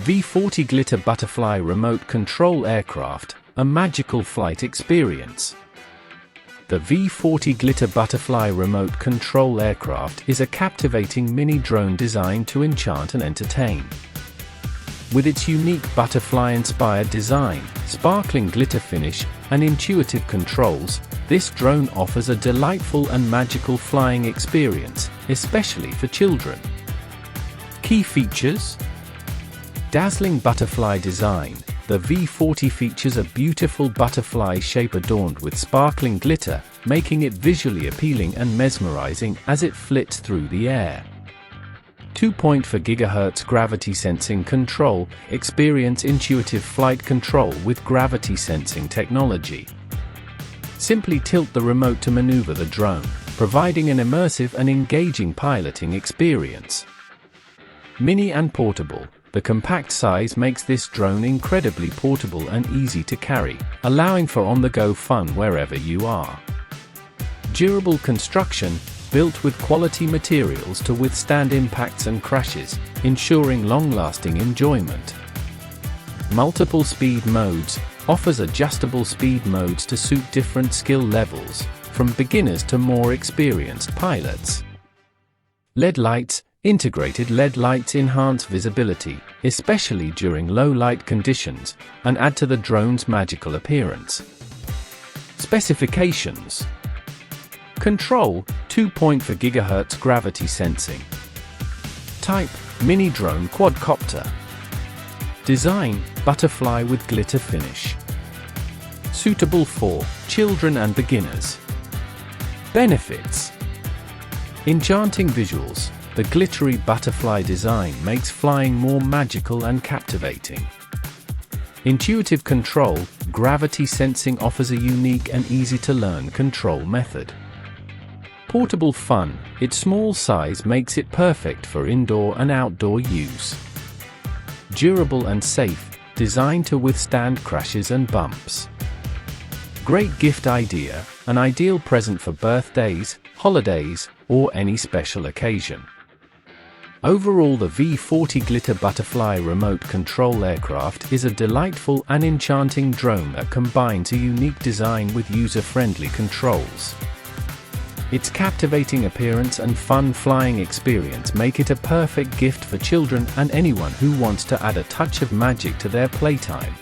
V40 Glitter Butterfly Remote Control Aircraft, a magical flight experience. The V40 Glitter Butterfly Remote Control Aircraft is a captivating mini drone designed to enchant and entertain. With its unique butterfly-inspired design, sparkling glitter finish, and intuitive controls, this drone offers a delightful and magical flying experience, especially for children. Key features: dazzling butterfly design. The V40 features a beautiful butterfly shape adorned with sparkling glitter, making it visually appealing and mesmerizing as it flits through the air. 2.4 GHz gravity sensing control. Experience intuitive flight control with gravity sensing technology. Simply tilt the remote to maneuver the drone, providing an immersive and engaging piloting experience. Mini and portable. The compact size makes this drone incredibly portable and easy to carry, allowing for on-the-go fun wherever you are. Durable construction, built with quality materials to withstand impacts and crashes, ensuring long-lasting enjoyment. Multiple speed modes, offers adjustable speed modes to suit different skill levels, from beginners to more experienced pilots. LED lights. Integrated LED lights enhance visibility, especially during low light conditions, and add to the drone's magical appearance. Specifications: control, 2.4 GHz gravity sensing. Type, mini drone quadcopter. Design, butterfly with glitter finish. Suitable for children and beginners. Benefits: enchanting visuals. The glittery butterfly design makes flying more magical and captivating. Intuitive control, gravity sensing offers a unique and easy-to-learn control method. Portable fun, its small size makes it perfect for indoor and outdoor use. Durable and safe, designed to withstand crashes and bumps. Great gift idea, an ideal present for birthdays, holidays, or any special occasion. Overall, the V40 Glitter Butterfly Remote Control Aircraft is a delightful and enchanting drone that combines a unique design with user-friendly controls. Its captivating appearance and fun flying experience make it a perfect gift for children and anyone who wants to add a touch of magic to their playtime.